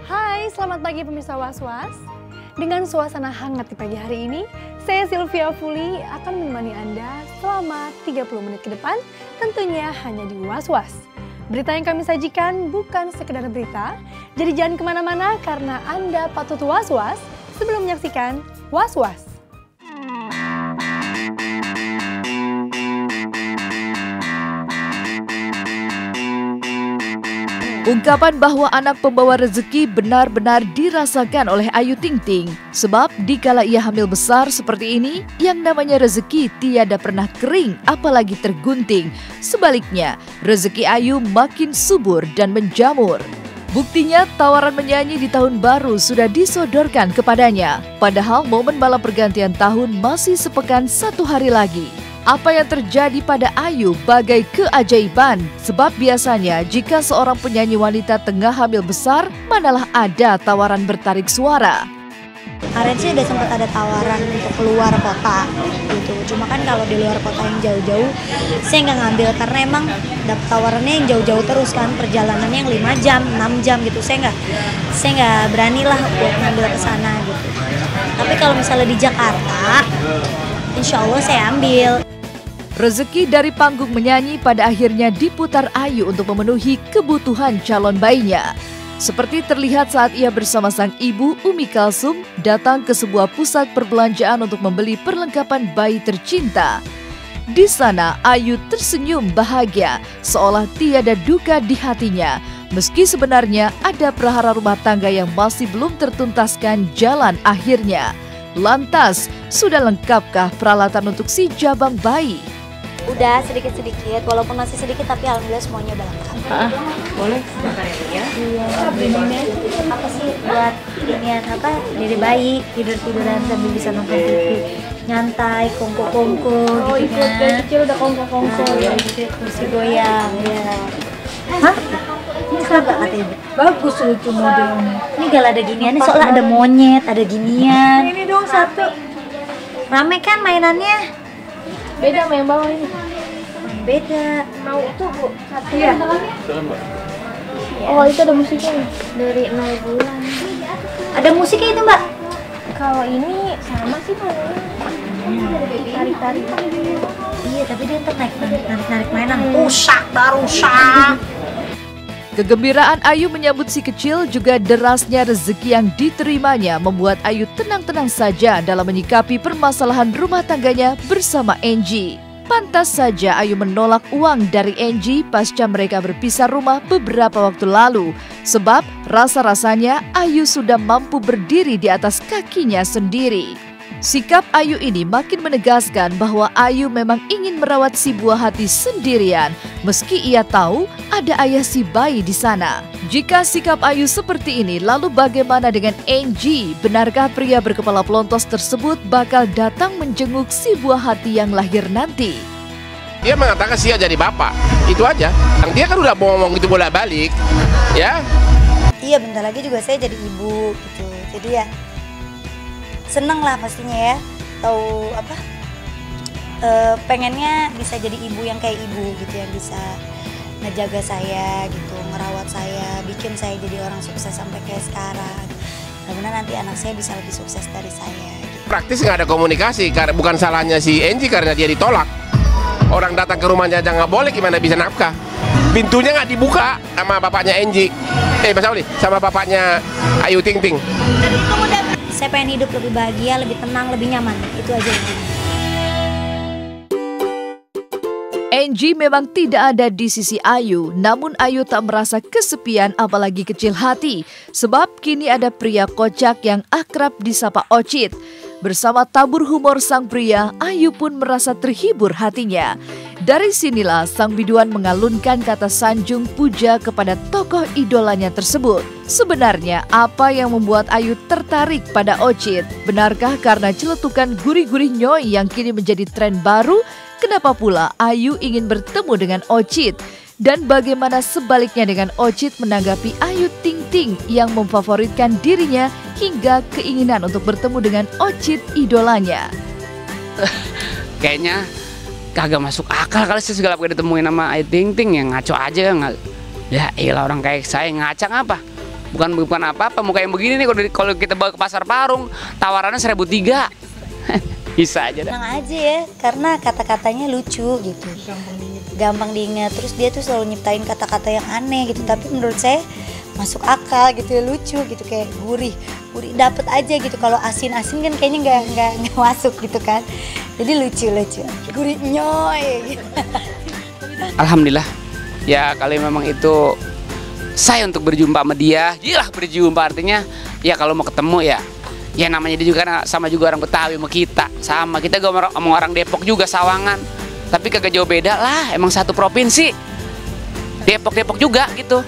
Hai, selamat pagi pemirsa Was-Was. Dengan suasana hangat di pagi hari ini, saya Sylvia Fuli akan menemani Anda selama 30 menit ke depan, tentunya hanya di Was-Was. Berita yang kami sajikan bukan sekedar berita, jadi jangan kemana-mana karena Anda patut was-was sebelum menyaksikan Was-Was. Ungkapan bahwa anak pembawa rezeki benar-benar dirasakan oleh Ayu Ting Ting. Sebab dikala ia hamil besar seperti ini, yang namanya rezeki tiada pernah kering apalagi tergunting. Sebaliknya, rezeki Ayu makin subur dan menjamur. Buktinya tawaran menyanyi di tahun baru sudah disodorkan kepadanya. Padahal momen malam pergantian tahun masih sepekan 1 hari lagi. Apa yang terjadi pada Ayu bagai keajaiban, sebab biasanya jika seorang penyanyi wanita tengah hamil besar, manalah ada tawaran bertarik suara. Kemarin sih udah sempat ada tawaran untuk keluar kota gitu. Cuma kan kalau di luar kota yang jauh-jauh, saya nggak ngambil karena emang dapet tawarannya yang jauh-jauh terus kan, perjalanannya yang 5 jam, 6 jam gitu. Saya nggak berani lah buat ngambil ke sana gitu. Tapi kalau misalnya di Jakarta, insya Allah saya ambil. Rezeki dari panggung menyanyi pada akhirnya diputar Ayu untuk memenuhi kebutuhan calon bayinya. Seperti terlihat saat ia bersama sang ibu Umi Kalsum datang ke sebuah pusat perbelanjaan untuk membeli perlengkapan bayi tercinta. Di sana Ayu tersenyum bahagia seolah tiada duka di hatinya. Meski sebenarnya ada prahara rumah tangga yang masih belum tertuntaskan jalan akhirnya. Lantas, sudah lengkapkah peralatan untuk si jabang bayi? Udah sedikit-sedikit, walaupun masih sedikit tapi alhamdulillah semuanya udah lengkap. Boleh sebentar ya? Iya, ini apa sih buat inian apa? Diri bayi, tidur-tiduran sambil bisa nonton TV. Nyantai, kongko-kongko gitu kan. Dari kecil udah kongko-kongko. Kursi goyang, ya. Hah? Ini kagak katanya? Bagus lucu modelnya. Ini gak ada ginian, ini soalnya ada monyet, ada ginian. Ini dong satu. Rame kan mainannya? Beda sama yang bawah ini. Beda. Mau itu Bu, satu. Iya. Oh itu ada musiknya dari 0 bulan. Ada musiknya itu Mbak? Kalau ini sama sih Pak. Tarik-tarik. Iya tapi dia ntar narik mainan. Rusak. Kegembiraan Ayu menyambut si kecil juga derasnya rezeki yang diterimanya membuat Ayu tenang-tenang saja dalam menyikapi permasalahan rumah tangganya bersama Angie. Pantas saja Ayu menolak uang dari Angie pasca mereka berpisah rumah beberapa waktu lalu. Sebab rasa-rasanya Ayu sudah mampu berdiri di atas kakinya sendiri. Sikap Ayu ini makin menegaskan bahwa Ayu memang ingin merawat si buah hati sendirian, meski ia tahu ada ayah si bayi di sana. Jika sikap Ayu seperti ini, lalu bagaimana dengan Angie? Benarkah pria berkepala pelontos tersebut bakal datang menjenguk si buah hati yang lahir nanti? Dia mengatakan siap jadi bapak, itu aja. Dia kan udah ngomong itu bolak-balik, ya. Iya bentar lagi juga saya jadi ibu gitu. Jadi ya seneng lah pastinya ya, tahu apa pengennya bisa jadi ibu yang kayak ibu gitu, yang bisa ngejaga saya gitu, ngerawat saya, bikin saya jadi orang sukses sampai kayak sekarang. Mudah-mudahan nanti anak saya bisa lebih sukses dari saya gitu. Praktis nggak ada komunikasi, karena bukan salahnya si Angie karena dia ditolak. Orang datang ke rumahnya aja nggak boleh, gimana bisa nafkah? Pintunya nggak dibuka sama bapaknya Angie, Mas Auli, sama bapaknya Ayu Ting Ting. Saya pengen hidup lebih bahagia, lebih tenang, lebih nyaman. Itu aja intinya. Angie memang tidak ada di sisi Ayu, namun Ayu tak merasa kesepian apalagi kecil hati. Sebab kini ada pria kocak yang akrab disapa Ocit. Bersama tabur humor sang pria, Ayu pun merasa terhibur hatinya. Dari sinilah sang biduan mengalunkan kata sanjung puja kepada tokoh idolanya tersebut. Sebenarnya apa yang membuat Ayu tertarik pada Ocit? Benarkah karena celetukan gurih-gurih nyoy yang kini menjadi tren baru? Kenapa pula Ayu ingin bertemu dengan Ocit? Dan bagaimana sebaliknya dengan Ocit menanggapi Ayu Ting Ting yang memfavoritkan dirinya hingga keinginan untuk bertemu dengan Ocit idolanya? Kayaknya kagak masuk akal kali sih segala pakai ditemuin sama Ayu Ting Ting, yang ngaco aja nggak. Ya elah, orang kayak saya ngacak apa? bukan apa-apa, muka yang begini nih kalau kita bawa ke pasar Parung tawarannya 1.300. Bisa aja dah. Tenang aja ya, karena kata-katanya lucu gitu. Gampang diingat. Terus dia tuh selalu nyiptain kata-kata yang aneh gitu, tapi menurut saya masuk akal gitu ya, lucu gitu, kayak gurih dapet aja gitu. Kalau asin-asin kan kayaknya nggak masuk gitu kan. Jadi lucu gurih nyoy gitu. Alhamdulillah ya, kalau memang itu saya untuk berjumpa sama dia, iyalah berjumpa artinya ya kalau mau ketemu ya namanya dia juga kan sama juga orang Betawi sama kita juga orang Depok juga, Sawangan, tapi kagak jauh beda lah, emang satu provinsi, Depok juga gitu.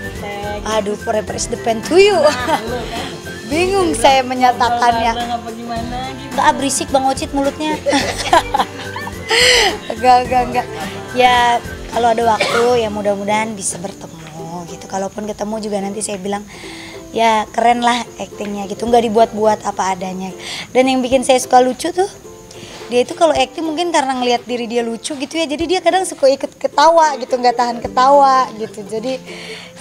Aduh, forever is depend to you. Bingung saya menyatakannya. Nggak berisik Bang Ocit mulutnya. Enggak. Ya kalau ada waktu ya mudah-mudahan bisa bertemu gitu. Kalaupun ketemu juga nanti saya bilang ya keren lah aktingnya gitu, nggak dibuat-buat apa adanya. Dan yang bikin saya suka lucu tuh, dia itu kalau acting mungkin karena ngelihat diri dia lucu gitu ya, jadi dia kadang suka ikut ketawa gitu, nggak tahan ketawa gitu. Jadi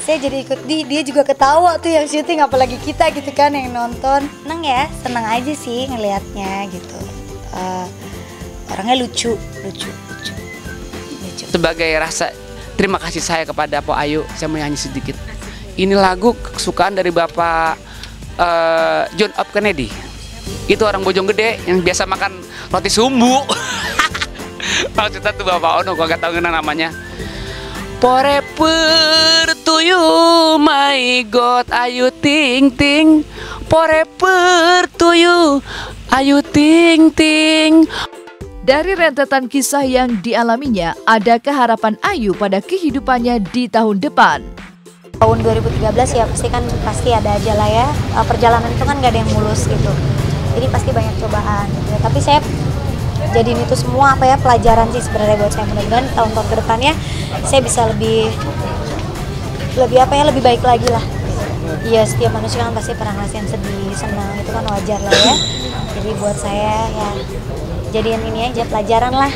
saya jadi ikut dia juga ketawa tuh yang syuting, apalagi kita gitu kan yang nonton. Seneng aja sih ngelihatnya gitu. Orangnya lucu. Sebagai rasa terima kasih saya kepada Po Ayu, saya mau nyanyi sedikit. Ini lagu kesukaan dari Bapak John F. Kennedy. Itu orang Bojonggede yang biasa makan roti sumbu. Maksudnya tuh Bapak Ono, gua gak tau namanya. Forever to you, my God, Ayu Ting Ting. Forever to you, Ayu Ting Ting. Dari rentetan kisah yang dialaminya, adakah harapan Ayu pada kehidupannya di tahun depan? Tahun 2013 ya pasti ada aja lah ya. Perjalanan itu kan gak ada yang mulus gitu. Jadi pasti banyak cobaan gitu ya. Tapi saya jadiin itu semua pelajaran sih sebenarnya buat saya. Mudah-mudahan tahun-tahun ke depannya saya bisa lebih baik lagi lah. Iya, setiap manusia kan pasti pernah ngerasain sedih, senang, itu kan wajar lah ya. Jadi buat saya ya jadiin ini aja pelajaran lah.